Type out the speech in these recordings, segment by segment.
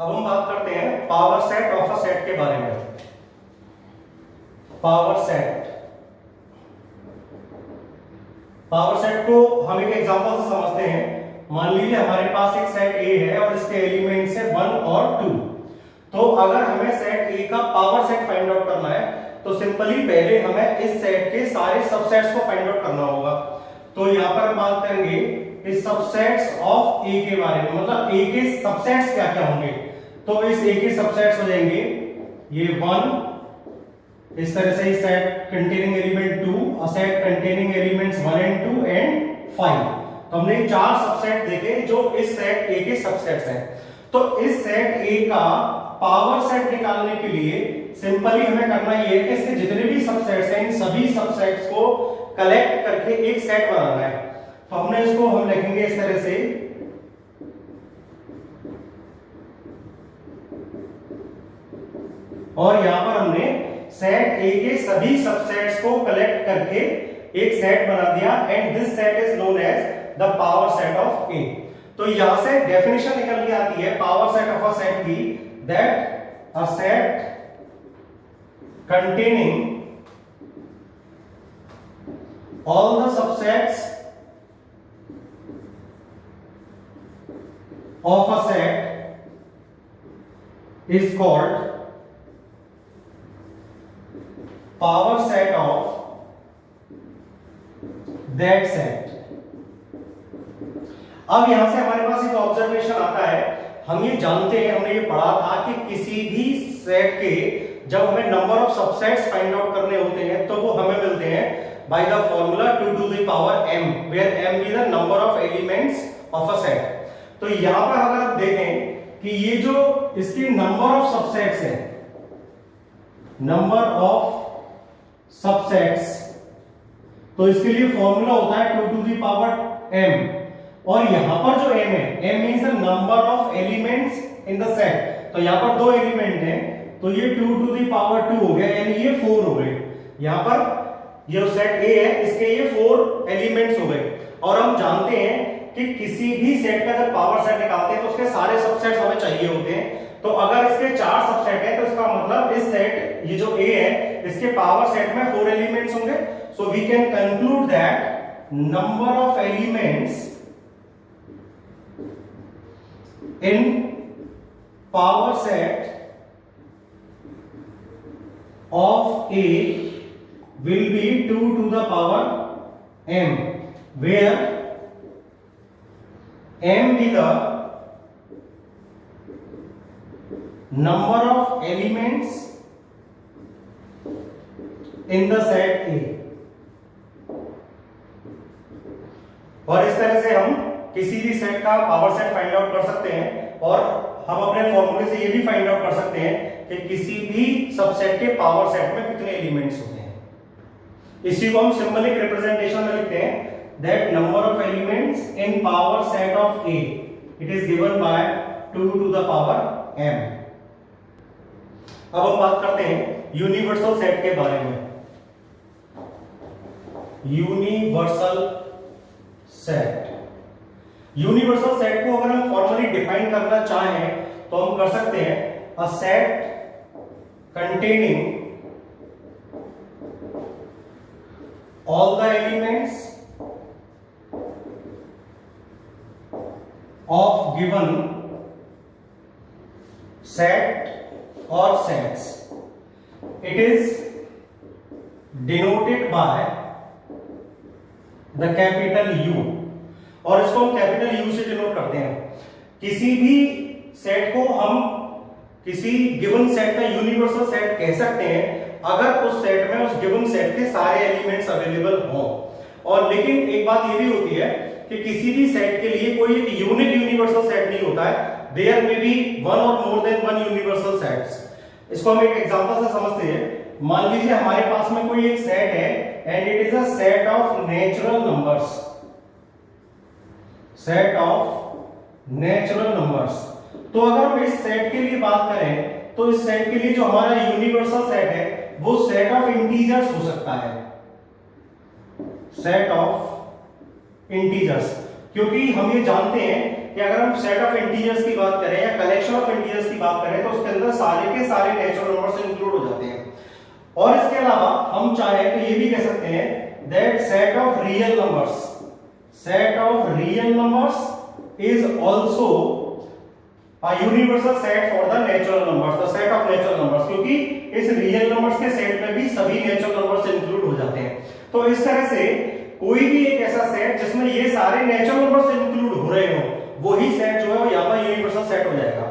अब हम बात करते हैं power set of a set के बारे में। पावर सेट को हम एक एग्जांपल से समझते हैं। मान लीजिए हमारे पास एक सेट ए है और इसके एलिमेंट्स है 1 और 2। तो अगर हमें सेट ए का पावर सेट फाइंड आउट करना है तो सिंपली पहले हमें इस सेट के सारे सबसेट्स को फाइंड आउट करना होगा। तो यहां पर बात करेंगे इस सबसेट्स ऑफ ए के बारे में, मतलब ए के सबसेट्स क्या क्या होंगे। तो इस ए के सबसेट्स हो जाएंगे ये 1, इस तरह से set containing element 2, a set containing elements 1 and 2 and 5। तो हमने 4 सबसेट देखे जो इस सेट ए के सबसेट्स हैं। तो इस सेट ए का पावर सेट निकालने के लिए सिंपली हमें करना ये है कि इसके जितने भी सबसेट्स हैं इन सभी सबसेट्स को कलेक्ट करके एक सेट बनाना है। तो हमने इसको हम लिखेंगे इस तरह से, और यहां पर हमने सेट ए के सभी सबसेट्स को कलेक्ट करके एक सेट बना दिया and this set is known as the power set of A. तो यहां से डेफिनेशन निकल के आती है power set of a set की, that a set containing all the subsets of a set is called power set of that set। अब यहां से हमारे पास एक ऑब्जर्वेशन आता है। हम ये जानते हैं, हमने ये पढ़ा था कि किसी भी सेट के जब हमें number of subsets find out करने होते हैं तो वो हमें मिलते हैं by the formula 2 to the power m, where m is the number of elements of a set। तो यहां पर अगर आप देखें कि ये जो इसके नंबर ऑफ सबसेट्स हैं, नंबर ऑफ सबसेट्स, तो इसके लिए फॉर्मूला होता है 2 to the power m, और यहां पर जो m है, m means the number of elements in the set। तो यहां पर 2 एलिमेंट हैं तो ये 2 to the power 2 हो गया, यानी ये 4 हो गए। यहां पर ये सेट ए है, इसके ये 4 एलिमेंट्स हो गए। और हम जानते हैं कि किसी भी सेट का जब पावर सेट निकालते हैं तो उसके सारे सबसेट्स हमें चाहिए होते हैं। तो अगर इसके 4 सबसेट है तो इसका मतलब इस सेट, ये जो ए है, इसके पावर सेट में 4 एलिमेंट्स होंगे। So we can conclude that number of elements in power set of A will be 2 to the power m, where m be the number of elements in the set A। और इस तरह से हम किसी भी set का power set find out कर सकते हैं, और हम अपने फॉर्मूले से ये भी फाइंड आउट कर सकते हैं कि किसी भी सबसेट के पावर सेट में कितने एलिमेंट्स होते हैं। इसी को हम सिंपल एक रिप्रेजेंटेशन में लिखते हैं, that number of elements in power set of A it is given by 2 to the power m। अब हम बात करते हैं यूनिवर्सल सेट के बारे में। यूनिवर्सल सेट, यूनिवर्सल सेट को अगर हम फॉर्मली डिफाइन करना चाहें तो हम कर सकते हैं अ set containing all the elements of given set or sets, it is denoted by the capital U। और इसको हम कैपिटल U से डिनोट करते हैं। किसी भी सेट को हम किसी गिवन सेट का यूनिवर्सल सेट कह सकते हैं अगर उस सेट में उस गिवन सेट के सारे एलिमेंट्स अवेलेबल हों। और लेकिन एक बात ये भी होती है कि किसी भी सेट के लिए कोई एक यूनिक यूनिवर्सल सेट नहीं होता है, देयर मे बी वन और more than one universal sets. इसको हम एक एग्जांपल से समझते हैं। मान लीजिए हमारे पास में कोई एक सेट है and it is a set of natural numbers, set of natural numbers. तो अगर हम इस सेट के लिए बात करें तो इस सेट के लिए जो हमारा यूनिवर्सल सेट है वो सेट ऑफ इंटीजर्स हो सकता है, सेट ऑफ इंटीजर्स। क्योंकि हम ये जानते हैं कि अगर हम सेट ऑफ इंटीजर्स की बात करें या कलेक्शन ऑफ इंटीजर्स की बात करें तो उसके अंदर सारे के सारे नेचुरल नंबर्स इंक्लूड हो जाते हैं। और इसके अलावा हम चाहे तो ये भी कह सकते हैं that set of real numbers is also a universal set for the natural numbers, the set of natural numbers, क्योंकि इस रियल नंबर्स के सेट में भी सभी नेचुरल नंबर्स इंक्लूड हो जाते हैं। तो इस तरह से कोई भी एक ऐसा सेट जिसमें ये सारे नेचुरल नंबर्स इंक्लूड हो रहे हो, वही सेट जो है वो यहाँ पर यूनिवर्सल सेट हो जाएगा।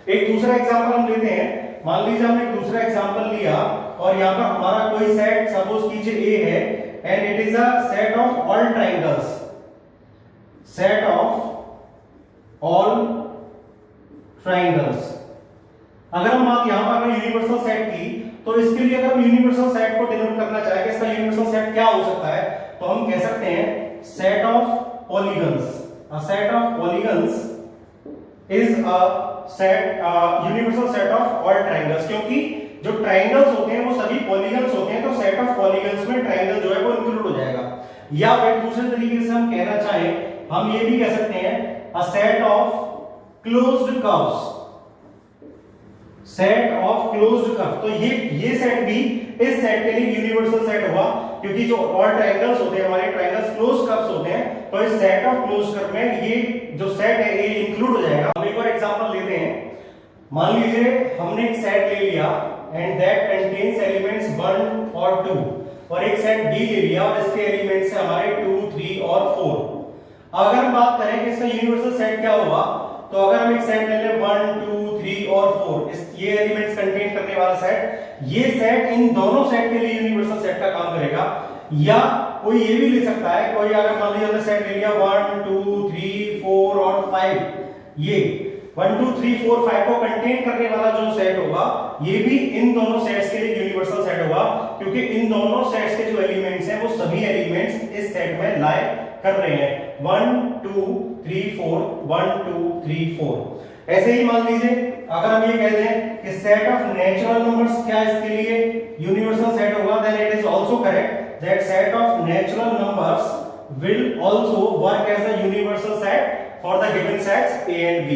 एक दूसरा एग्जांपल हम लेते हैं। मान लीजिए हमने एक दूसरा एग्जांपल लिया और यहाँ पर हमारा कोई सेट सपोज कीजिए A है and it is a set of all triangles, set of all triangles. अगर हम बात यहां पर यूनिवर्सल सेट की, तो इसके लिए अगर हम यूनिवर्सल सेट को डिनोट करना चाहें कि इसका यूनिवर्सल सेट क्या हो सकता है, तो हम कह सकते हैं set of polygons. A set of polygons is a set universal set of all triangles, क्योंकि जो ट्रायंगल्स होते हैं वो सभी पॉलीगन्स होते हैं, तो सेट ऑफ पॉलीगन्स में ट्रायंगल जो है वो इंक्लूड हो जाएगा। या फिर दूसरे तरीके से हम कहना चाहें, हम ये भी कह सकते हैं a set of closed curves, set of closed curve। तो ये सेट भी इस सेट के लिए यूनिवर्सल सेट हुआ, क्योंकि जो ऑल ट्रायंगल्स होते हैं, हमारे ट्रायंगल्स क्लोज्ड कर्व्स होते हैं, तो इस सेट ऑफ क्लोज्ड कर्व में ये जो सेट है ये इंक्लूड हो जाएगा। हम एक और एग्जांपल लेते हैं। मान लीजिए हमने एक सेट ले लिया एंड दैट कंटेन्स एलिमेंट्स 1 और 2, और एक सेट B ले लिया और इसके एलिमेंट्स है हमारे 2, 3 और 4। अगर हम बात करें कि इसका यूनिवर्सल सेट क्या होगा, तो अगर हम एक सेट ले लें 1, 2, 3 और 4, ये एलिमेंट्स कंटेन करने वाला सेट, ये सेट इन दोनों सेट के लिए यूनिवर्सल सेट का काम करेगा। या कोई ये भी ले सकता है, कोई अगर मान लीजिए हमने सेट ले लिया 1, 2, 3, 4 और 5, ये 1, 2, 3, 4, 5 को कंटेन करने वाला जो सेट होगा, ये भी इन दोनों सेट्स के लिए यूनिवर्सल सेट होगा, क्योंकि इन दोनों सेट्स के जो एलिमेंट्स हैं वो सभी एलिमेंट्स इस सेट में लाई कर रहे हैं। 1, 2, 3, 4, 1, 2, 3, 4। ऐसे ही मान लीजिए अगर हम ये कह दें कि सेट ऑफ नेचुरल नंबर्स क्या इसके लिए यूनिवर्सल सेट होगा, then it is also correct that set of natural numbers will also work as a universal set for the given sets A and B।